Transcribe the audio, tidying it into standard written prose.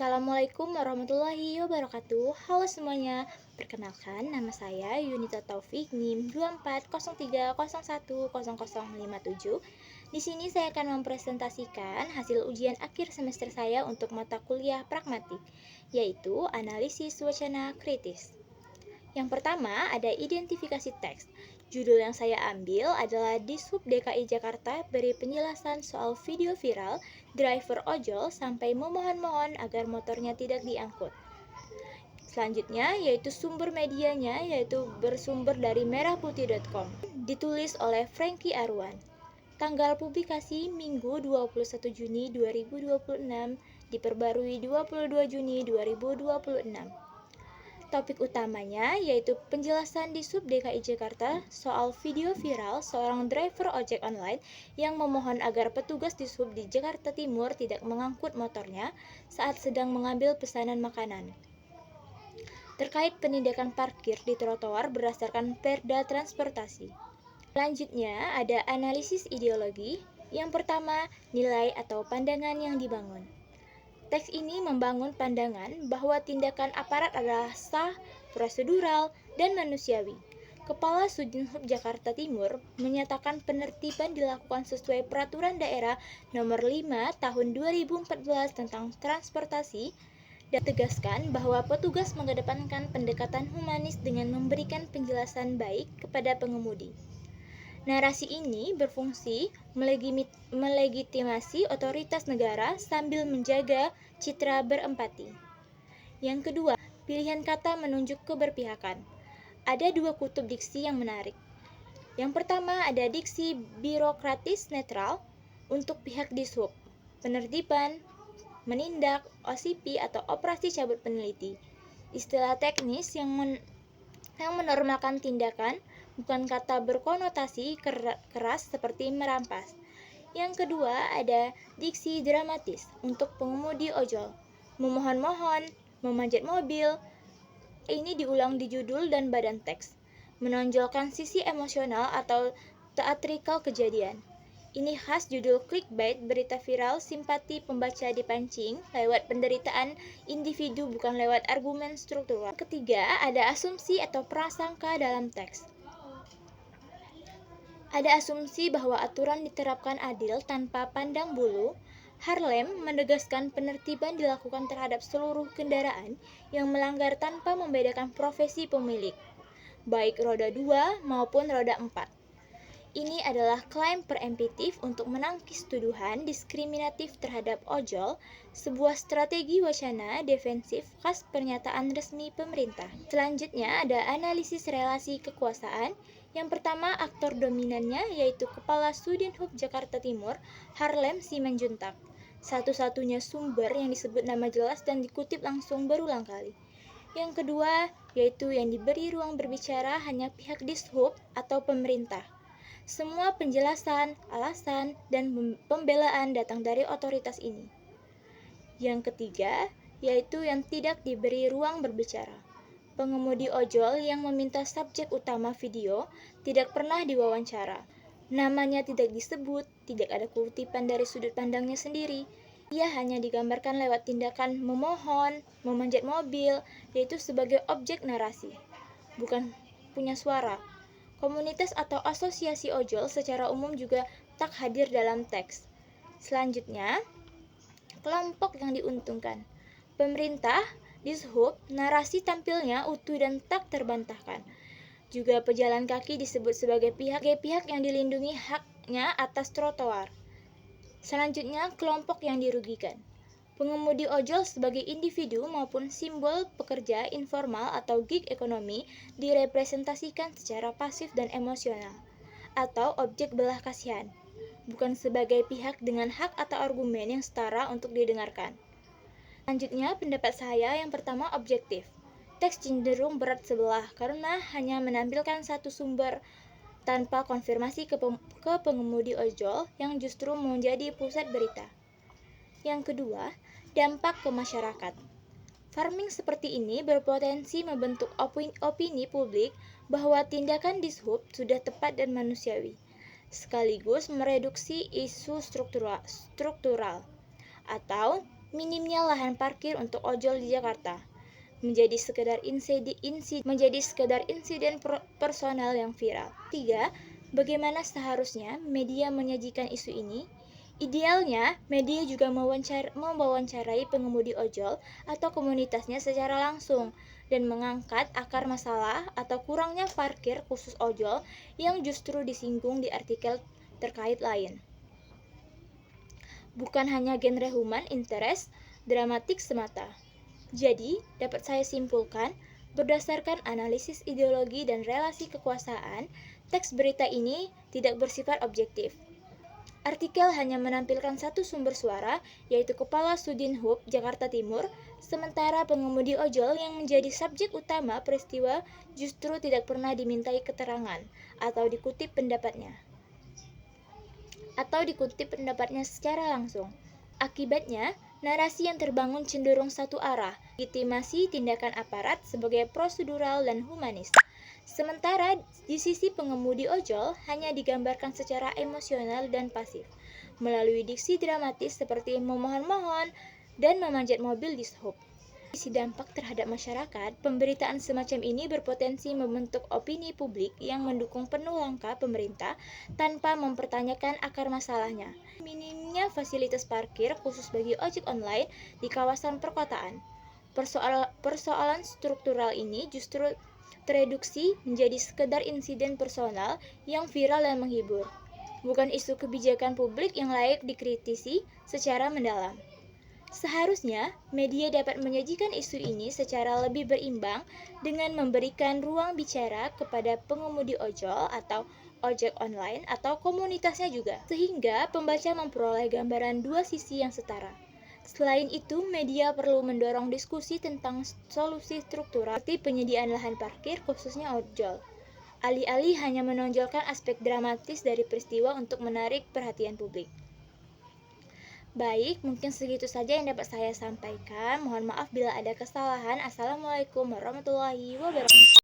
Assalamualaikum warahmatullahi wabarakatuh. Halo semuanya, perkenalkan nama saya Yunita Taufik NIM 2403010057. Di sini saya akan mempresentasikan hasil ujian akhir semester saya untuk mata kuliah pragmatik, yaitu analisis wacana kritis. Yang pertama ada identifikasi teks. Judul yang saya ambil adalah Dishub DKI Jakarta beri penjelasan soal video viral driver ojol sampai memohon-mohon agar motornya tidak diangkut. Selanjutnya yaitu sumber medianya yaitu bersumber dari merahputih.com. Ditulis oleh Frankie Arwan. Tanggal publikasi Minggu 21 Juni 2026, diperbarui 22 Juni 2026. Topik utamanya yaitu penjelasan di Sub DKI Jakarta soal video viral seorang driver ojek online yang memohon agar petugas di Sub di Jakarta Timur tidak mengangkut motornya saat sedang mengambil pesanan makanan. Terkait penindakan parkir di trotoar berdasarkan Perda Transportasi. Selanjutnya ada analisis ideologi. Yang pertama, nilai atau pandangan yang dibangun. Teks ini membangun pandangan bahwa tindakan aparat adalah sah, prosedural, dan manusiawi. Kepala Sudinhub Jakarta Timur menyatakan penertiban dilakukan sesuai Peraturan Daerah Nomor 5 Tahun 2014 tentang transportasi dan tegaskan bahwa petugas mengedepankan pendekatan humanis dengan memberikan penjelasan baik kepada pengemudi. Narasi ini berfungsi melegitimasi otoritas negara sambil menjaga citra berempati. Yang kedua, pilihan kata menunjuk keberpihakan. Ada dua kutub diksi yang menarik. Yang pertama ada diksi birokratis netral untuk pihak dishub, penertiban, menindak, OCP atau operasi cabut peneliti. Istilah teknis yang menormalkan tindakan, bukan kata berkonotasi keras seperti merampas. Yang kedua ada diksi dramatis untuk pengemudi ojol, memohon-mohon, memanjat mobil. Ini diulang di judul dan badan teks, menonjolkan sisi emosional atau teatrikal kejadian. Ini khas judul clickbait berita viral simpati pembaca dipancing lewat penderitaan individu bukan lewat argumen struktural. Ketiga, ada asumsi atau prasangka dalam teks. Ada asumsi bahwa aturan diterapkan adil tanpa pandang bulu. Harlem menegaskan penertiban dilakukan terhadap seluruh kendaraan yang melanggar tanpa membedakan profesi pemilik, baik roda 2 maupun roda 4. Ini adalah klaim preemptif untuk menangkis tuduhan diskriminatif terhadap ojol, sebuah strategi wacana defensif khas pernyataan resmi pemerintah. Selanjutnya ada analisis relasi kekuasaan. Yang pertama, aktor dominannya yaitu Kepala Sudinhub Jakarta Timur, Harlem Simanjuntak. Satu-satunya sumber yang disebut nama jelas dan dikutip langsung berulang kali. Yang kedua, yaitu yang diberi ruang berbicara hanya pihak dishub atau pemerintah. Semua penjelasan, alasan, dan pembelaan datang dari otoritas ini. Yang ketiga, yaitu yang tidak diberi ruang berbicara. Pengemudi ojol yang meminta subjek utama video tidak pernah diwawancara. Namanya tidak disebut, tidak ada kutipan dari sudut pandangnya sendiri. Ia hanya digambarkan lewat tindakan memohon, memanjat mobil, yaitu sebagai objek narasi, bukan punya suara. Komunitas atau asosiasi ojol secara umum juga tak hadir dalam teks. Selanjutnya, kelompok yang diuntungkan. Pemerintah, dishub, narasi tampilnya utuh dan tak terbantahkan. Juga pejalan kaki disebut sebagai pihak yang dilindungi haknya atas trotoar. Selanjutnya, kelompok yang dirugikan. Pengemudi ojol sebagai individu maupun simbol pekerja informal atau gig ekonomi direpresentasikan secara pasif dan emosional, atau objek belah kasihan, bukan sebagai pihak dengan hak atau argumen yang setara untuk didengarkan. Selanjutnya, pendapat saya yang pertama objektif. Teks cenderung berat sebelah karena hanya menampilkan satu sumber tanpa konfirmasi ke pengemudi ojol yang justru menjadi pusat berita. Yang kedua, dampak ke masyarakat. Farming seperti ini berpotensi membentuk opini publik bahwa tindakan dishub sudah tepat dan manusiawi, sekaligus mereduksi isu struktural atau minimnya lahan parkir untuk ojol di Jakarta menjadi sekedar insiden personal yang viral. 3. Bagaimana seharusnya media menyajikan isu ini? Idealnya, media juga mewawancarai pengemudi ojol atau komunitasnya secara langsung dan mengangkat akar masalah atau kurangnya parkir khusus ojol yang justru disinggung di artikel terkait lain. Bukan hanya genre human interest dramatik semata. Jadi, dapat saya simpulkan, berdasarkan analisis ideologi dan relasi kekuasaan, teks berita ini tidak bersifat objektif. Artikel hanya menampilkan satu sumber suara, yaitu Kepala Sudinhub Jakarta Timur, sementara pengemudi ojol yang menjadi subjek utama peristiwa justru tidak pernah dimintai keterangan atau dikutip pendapatnya secara langsung. Akibatnya, narasi yang terbangun cenderung satu arah, legitimasi tindakan aparat sebagai prosedural dan humanis. Sementara di sisi pengemudi ojol hanya digambarkan secara emosional dan pasif, melalui diksi dramatis seperti memohon-mohon dan memanjat mobil di sub. Sisi dampak terhadap masyarakat, pemberitaan semacam ini berpotensi membentuk opini publik yang mendukung penuh langkah pemerintah tanpa mempertanyakan akar masalahnya. Minimnya fasilitas parkir khusus bagi ojek online di kawasan perkotaan. Persoalan struktural ini justru tereduksi menjadi sekedar insiden personal yang viral dan menghibur, bukan isu kebijakan publik yang layak dikritisi secara mendalam. Seharusnya, media dapat menyajikan isu ini secara lebih berimbang dengan memberikan ruang bicara kepada pengemudi ojol atau ojek online atau komunitasnya juga, sehingga pembaca memperoleh gambaran dua sisi yang setara. Selain itu, media perlu mendorong diskusi tentang solusi struktural seperti penyediaan lahan parkir khususnya ojol, alih-alih hanya menonjolkan aspek dramatis dari peristiwa untuk menarik perhatian publik. Baik, mungkin segitu saja yang dapat saya sampaikan. Mohon maaf bila ada kesalahan. Assalamualaikum warahmatullahi wabarakatuh.